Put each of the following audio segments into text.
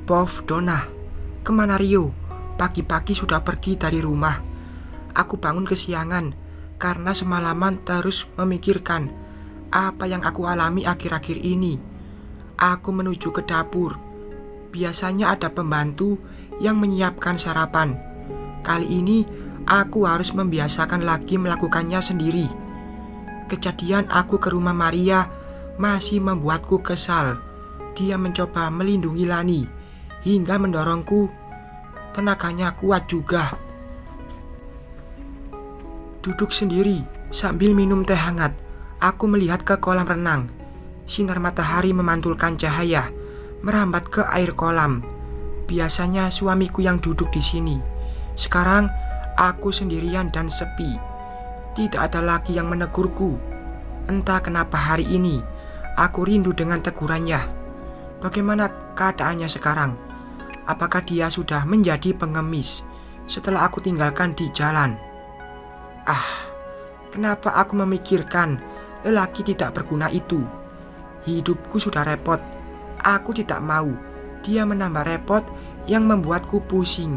Pov, Donna, kemana Rio? Pagi-pagi sudah pergi dari rumah. Aku bangun kesiangan karena semalaman terus memikirkan apa yang aku alami akhir-akhir ini. Aku menuju ke dapur. Biasanya ada pembantu yang menyiapkan sarapan. Kali ini aku harus membiasakan lagi melakukannya sendiri. Kejadian aku ke rumah Maria masih membuatku kesal. Dia mencoba melindungi Lani hingga mendorongku. Tenaganya kuat juga. Duduk sendiri sambil minum teh hangat, aku melihat ke kolam renang. Sinar matahari memantulkan cahaya merambat ke air kolam. Biasanya suamiku yang duduk di sini. Sekarang aku sendirian dan sepi. Tidak ada lagi yang menegurku. Entah kenapa hari ini aku rindu dengan tegurannya. Bagaimana keadaannya sekarang? Apakah dia sudah menjadi pengemis setelah aku tinggalkan di jalan? Kenapa aku memikirkan lelaki tidak berguna itu? Hidupku sudah repot. Aku tidak mau dia menambah repot yang membuatku pusing.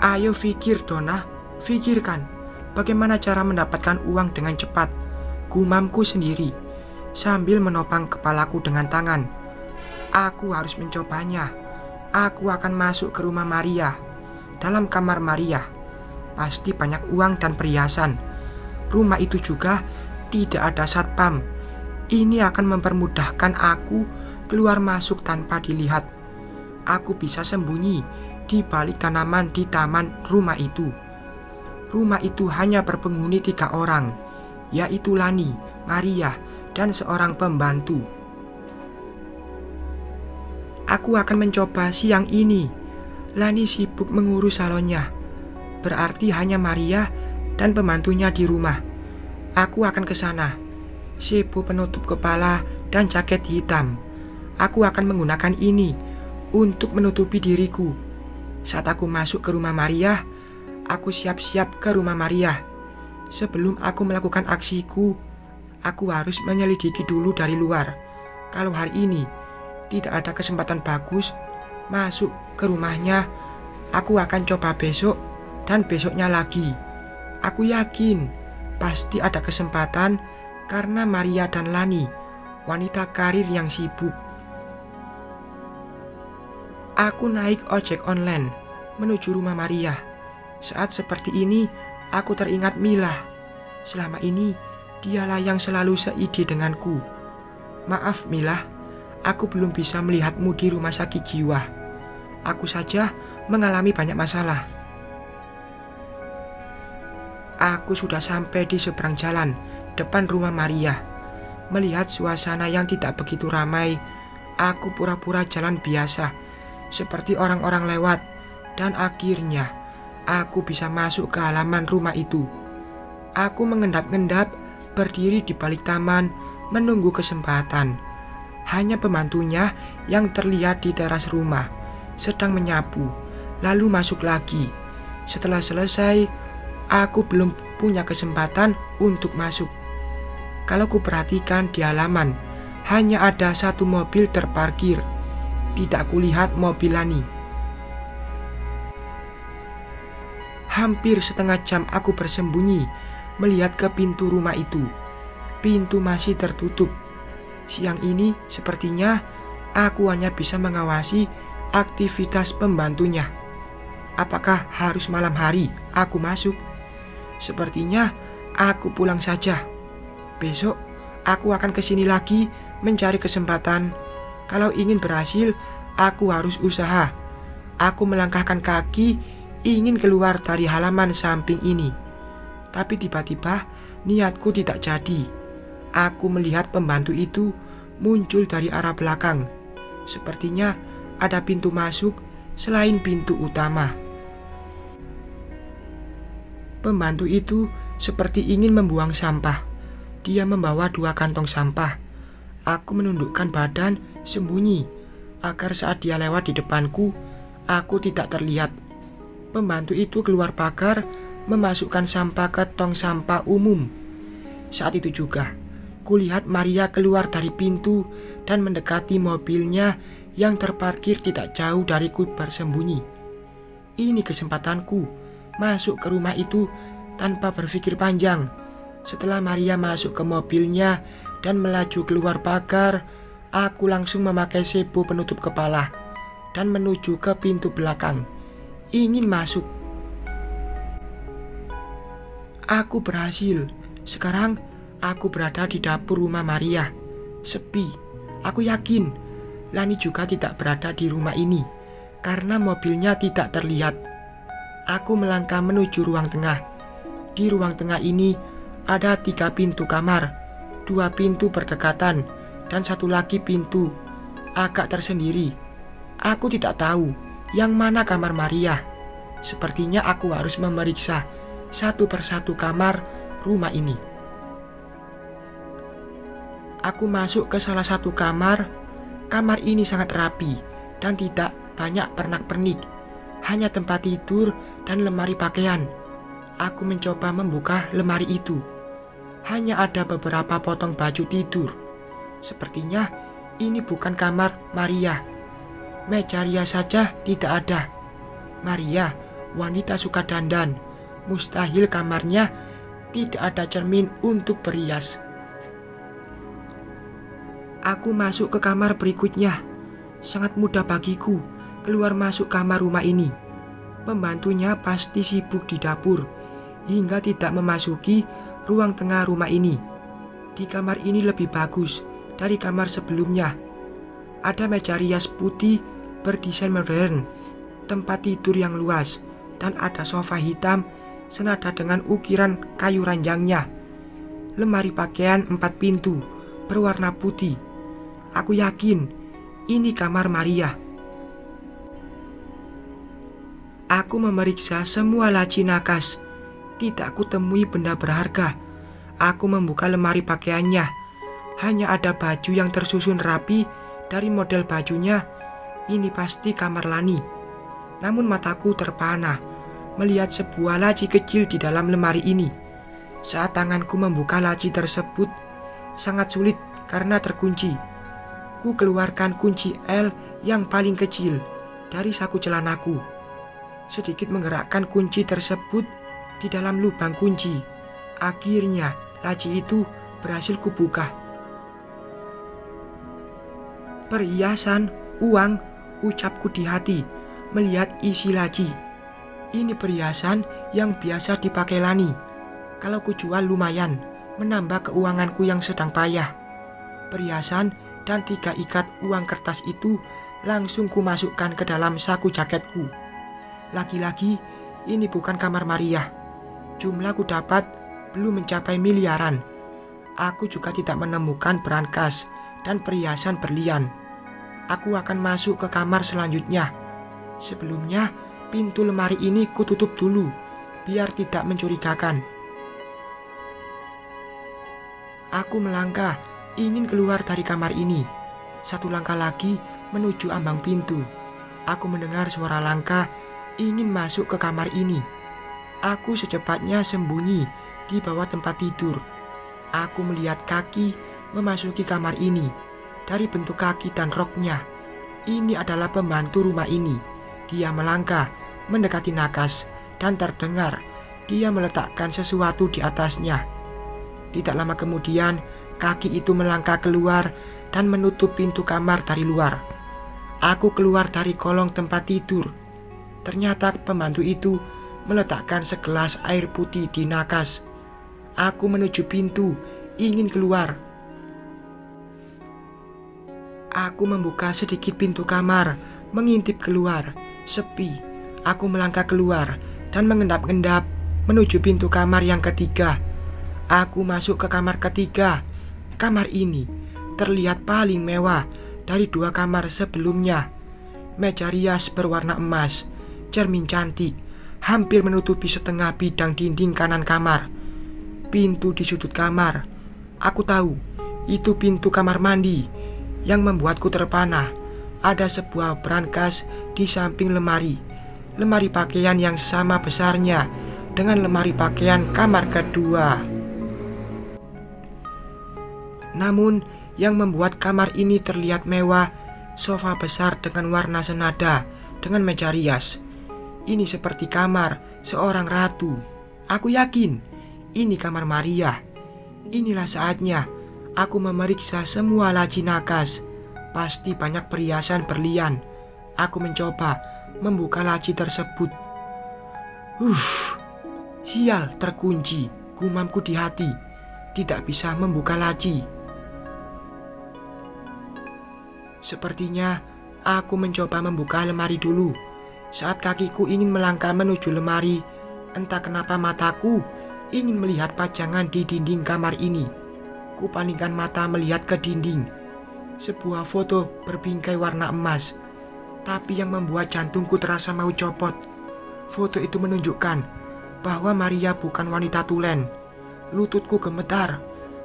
Ayo pikir, Donna. Pikirkan bagaimana cara mendapatkan uang dengan cepat. Gumamku sendiri sambil menopang kepalaku dengan tangan. Aku harus mencobanya. Aku akan masuk ke rumah Maria. Dalam kamar Maria pasti banyak uang dan perhiasan. Rumah itu juga tidak ada satpam. Ini akan mempermudahkan aku keluar masuk tanpa dilihat. Aku bisa sembunyi di balik tanaman di taman rumah itu. Rumah itu hanya berpenghuni 3 orang, yaitu Lani, Maria, dan seorang pembantu. Aku akan mencoba siang ini. Lani sibuk mengurus salonnya. Berarti hanya Maria dan pembantunya di rumah. Aku akan ke sana. Sibuk penutup kepala dan jaket hitam. Aku akan menggunakan ini untuk menutupi diriku. Saat aku masuk ke rumah Maria, aku siap-siap ke rumah Maria. Sebelum aku melakukan aksiku, aku harus menyelidiki dulu dari luar. Kalau hari ini tidak ada kesempatan bagus masuk ke rumahnya, aku akan coba besok dan besoknya lagi. Aku yakin pasti ada kesempatan karena Maria dan Lani wanita karir yang sibuk. Aku naik ojek online menuju rumah Maria. Saat seperti ini, aku teringat Mila. Selama ini, dialah yang selalu seide denganku. Maaf Mila, aku belum bisa melihatmu di rumah sakit jiwa. Aku saja mengalami banyak masalah. Aku sudah sampai di seberang jalan depan rumah Maria. Melihat suasana yang tidak begitu ramai, aku pura-pura jalan biasa seperti orang-orang lewat, dan akhirnya aku bisa masuk ke halaman rumah itu. Aku mengendap-endap berdiri di balik taman menunggu kesempatan. Hanya pembantunya yang terlihat di teras rumah sedang menyapu, lalu masuk lagi. Setelah selesai, aku belum punya kesempatan untuk masuk. Kalau kuperhatikan di halaman, hanya ada 1 mobil terparkir. Tidak kulihat mobil Lani. Hampir setengah jam aku bersembunyi melihat ke pintu rumah itu. Pintu masih tertutup. Siang ini sepertinya aku hanya bisa mengawasi aktivitas pembantunya. Apakah harus malam hari aku masuk? Sepertinya aku pulang saja. Besok aku akan kesini lagi mencari kesempatan. Kalau ingin berhasil, aku harus usaha. Aku melangkahkan kaki ingin keluar dari halaman samping ini. Tapi tiba-tiba niatku tidak jadi. Aku melihat pembantu itu muncul dari arah belakang. Sepertinya ada pintu masuk selain pintu utama. Pembantu itu seperti ingin membuang sampah. Dia membawa 2 kantong sampah. Aku menundukkan badan sembunyi agar saat dia lewat di depanku, aku tidak terlihat. Pembantu itu keluar pagar memasukkan sampah ke tong sampah umum. Saat itu juga Kulihat Maria keluar dari pintu dan mendekati mobilnya yang terparkir tidak jauh dariku bersembunyi. Ini kesempatanku masuk ke rumah itu tanpa berpikir panjang. Setelah Maria masuk ke mobilnya dan melaju keluar pagar, aku langsung memakai sepo penutup kepala dan menuju ke pintu belakang, ingin masuk. Aku berhasil. Sekarang aku berada di dapur rumah Maria. Sepi. Aku yakin Lani juga tidak berada di rumah ini karena mobilnya tidak terlihat. Aku melangkah menuju ruang tengah. Di ruang tengah ini ada 3 pintu kamar, 2 pintu berdekatan, dan 1 lagi pintu agak tersendiri. Aku tidak tahu yang mana kamar Maria. Sepertinya aku harus memeriksa satu persatu kamar rumah ini. Aku masuk ke salah satu kamar. Kamar ini sangat rapi dan tidak banyak pernak-pernik, hanya tempat tidur dan lemari pakaian. Aku mencoba membuka lemari itu. Hanya ada beberapa potong baju tidur. Sepertinya ini bukan kamar Maria. Meja rias saja tidak ada. Maria, wanita suka dandan. Mustahil kamarnya tidak ada cermin untuk berhias. Aku masuk ke kamar berikutnya. Sangat mudah bagiku keluar masuk kamar rumah ini. Pembantunya pasti sibuk di dapur hingga tidak memasuki ruang tengah rumah ini. Di kamar ini lebih bagus dari kamar sebelumnya. Ada meja rias putih berdesain modern, tempat tidur yang luas, dan ada sofa hitam senada dengan ukiran kayu ranjangnya. Lemari pakaian 4 pintu berwarna putih. Aku yakin ini kamar Maria. Aku memeriksa semua laci nakas. Tidak kutemui benda berharga. Aku membuka lemari pakaiannya. Hanya ada baju yang tersusun rapi dari model bajunya. Ini pasti kamar Lani. Namun mataku terpana melihat sebuah laci kecil di dalam lemari ini. Saat tanganku membuka laci tersebut, sangat sulit karena terkunci. Ku keluarkan kunci L yang paling kecil dari saku celanaku. Sedikit menggerakkan kunci tersebut di dalam lubang kunci. Akhirnya laci itu berhasil kubuka. Perhiasan, uang, ucapku di hati melihat isi laci. Ini perhiasan yang biasa dipakai Lani. Kalau kujual lumayan, menambah keuanganku yang sedang payah. Perhiasan dan 3 ikat uang kertas itu langsung kumasukkan ke dalam saku jaketku. Lagi-lagi ini bukan kamar Maria. Jumlah ku dapat belum mencapai miliaran. Aku juga tidak menemukan brankas dan perhiasan berlian. Aku akan masuk ke kamar selanjutnya. Sebelumnya, pintu lemari ini kututup dulu, biar tidak mencurigakan. Aku melangkah, ingin keluar dari kamar ini. 1 langkah lagi menuju ambang pintu. Aku mendengar suara langkah, ingin masuk ke kamar ini. Aku secepatnya sembunyi di bawah tempat tidur. Aku melihat kaki memasuki kamar ini. Dari bentuk kaki dan roknya, ini adalah pembantu rumah ini. Dia melangkah mendekati nakas dan terdengar dia meletakkan sesuatu di atasnya. Tidak lama kemudian, kaki itu melangkah keluar dan menutup pintu kamar dari luar. Aku keluar dari kolong tempat tidur. Ternyata pembantu itu meletakkan segelas air putih di nakas. Aku menuju pintu, ingin keluar. Aku membuka sedikit pintu kamar, mengintip keluar. Sepi. Aku melangkah keluar dan mengendap-endap menuju pintu kamar yang ketiga. Aku masuk ke kamar ketiga. Kamar ini terlihat paling mewah dari 2 kamar sebelumnya. Meja rias berwarna emas, cermin cantik, hampir menutupi setengah bidang dinding kanan kamar. Pintu di sudut kamar. Aku tahu, itu pintu kamar mandi. Yang membuatku terpana, ada sebuah brankas di samping lemari. Lemari pakaian yang sama besarnya dengan lemari pakaian kamar kedua. Namun yang membuat kamar ini terlihat mewah, sofa besar dengan warna senada, dengan meja rias. Ini seperti kamar seorang ratu. Aku yakin ini kamar Maria. Inilah saatnya aku memeriksa semua laci nakas. Pasti banyak perhiasan berlian. Aku mencoba membuka laci tersebut. Sial, terkunci. Gumamku di hati. Tidak bisa membuka laci. Sepertinya aku mencoba membuka lemari dulu. Saat kakiku ingin melangkah menuju lemari, entah kenapa mataku ingin melihat pajangan di dinding kamar ini. Kupalingkan mata melihat ke dinding. Sebuah foto berbingkai warna emas. Tapi yang membuat jantungku terasa mau copot. Foto itu menunjukkan bahwa Maria bukan wanita tulen. Lututku gemetar.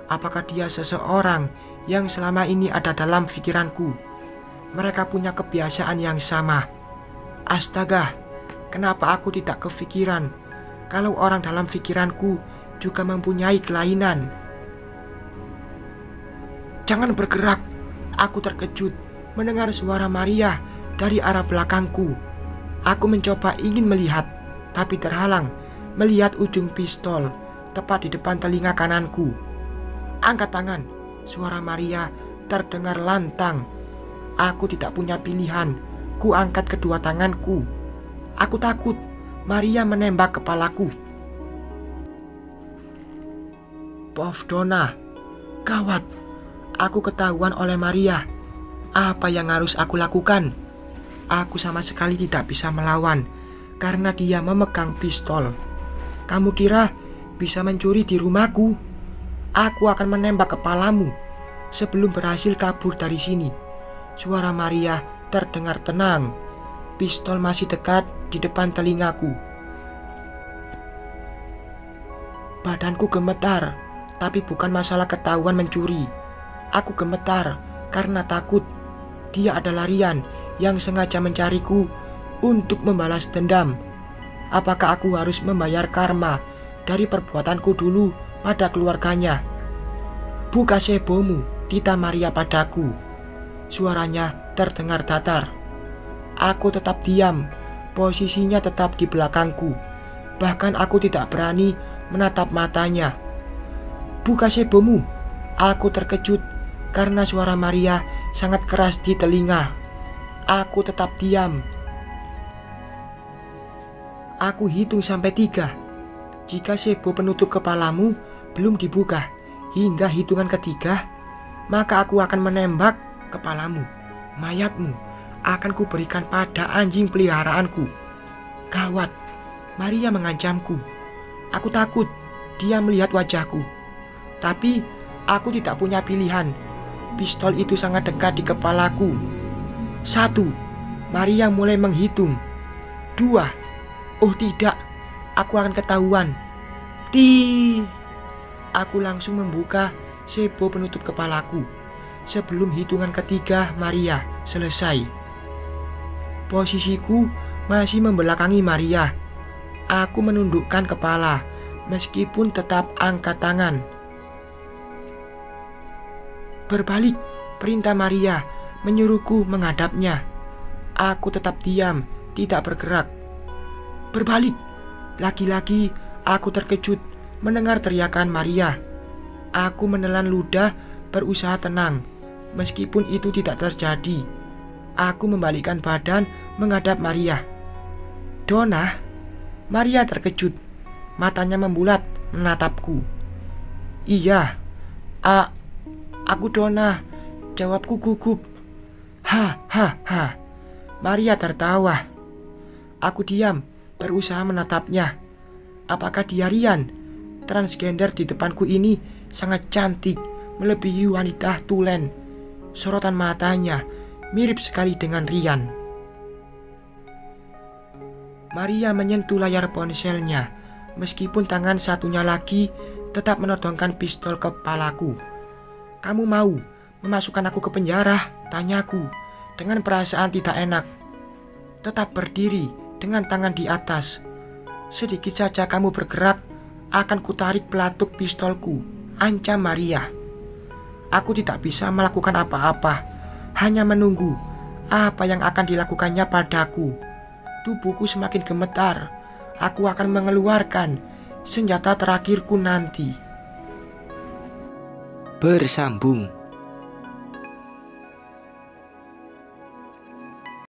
Apakah dia seseorang yang selama ini ada dalam pikiranku? Mereka punya kebiasaan yang sama. Astaga, kenapa aku tidak kepikiran kalau orang dalam pikiranku juga mempunyai kelainan? Jangan bergerak. Aku terkejut mendengar suara Maria dari arah belakangku. Aku mencoba ingin melihat, tapi terhalang melihat ujung pistol tepat di depan telinga kananku. Angkat tangan, suara Maria terdengar lantang. Aku tidak punya pilihan. Ku angkat kedua tanganku. Aku takut Maria menembak kepalaku. Povdona, gawat. Aku ketahuan oleh Maria. Apa yang harus aku lakukan? Aku sama sekali tidak bisa melawan karena dia memegang pistol. Kamu kira bisa mencuri di rumahku? Aku akan menembak kepalamu sebelum berhasil kabur dari sini. Suara Maria terdengar tenang. Pistol masih dekat di depan telingaku. Badanku gemetar, tapi bukan masalah ketahuan mencuri. Aku gemetar karena takut dia adalah Rian yang sengaja mencariku untuk membalas dendam. Apakah aku harus membayar karma dari perbuatanku dulu pada keluarganya? Buka sebomu, tita Maria padaku. Suaranya terdengar datar. Aku tetap diam, posisinya tetap di belakangku. Bahkan aku tidak berani menatap matanya. Buka sebomu. Aku terkejut karena suara Maria sangat keras di telinga. Aku tetap diam. Aku hitung sampai 3. Jika sebo penutup kepalamu belum dibuka hingga hitungan ketiga, maka aku akan menembak kepalamu. Mayatmu akan kuberikan pada anjing peliharaanku. Gawat, Maria mengancamku. Aku takut dia melihat wajahku. Tapi aku tidak punya pilihan. Pistol itu sangat dekat di kepalaku. 1. Maria mulai menghitung. 2. Oh tidak, aku akan ketahuan. Aku langsung membuka sebo penutup kepalaku sebelum hitungan ketiga Maria selesai. Posisiku masih membelakangi Maria. Aku menundukkan kepala meskipun tetap angkat tangan. Berbalik, perintah Maria menyuruhku menghadapnya. Aku tetap diam, tidak bergerak. Berbalik. Lagi-lagi aku terkejut mendengar teriakan Maria. Aku menelan ludah, berusaha tenang. Meskipun itu tidak terjadi, aku membalikkan badan menghadap Maria. Donna, Maria terkejut. Matanya membulat menatapku. Iya, aku Donna, jawabku gugup. Maria tertawa. Aku diam, berusaha menatapnya. Apakah dia Rian? Transgender di depanku ini sangat cantik, melebihi wanita tulen. Sorotan matanya mirip sekali dengan Rian. Maria menyentuh layar ponselnya, meskipun tangan satunya lagi tetap menodongkan pistol ke kepalaku. Kamu mau memasukkan aku ke penjara? Tanyaku dengan perasaan tidak enak. Tetap berdiri dengan tangan di atas. Sedikit saja kamu bergerak, akan kutarik pelatuk pistolku, ancam Maria. Aku tidak bisa melakukan apa-apa, hanya menunggu apa yang akan dilakukannya padaku. Tubuhku semakin gemetar. Aku akan mengeluarkan senjata terakhirku nanti. Bersambung.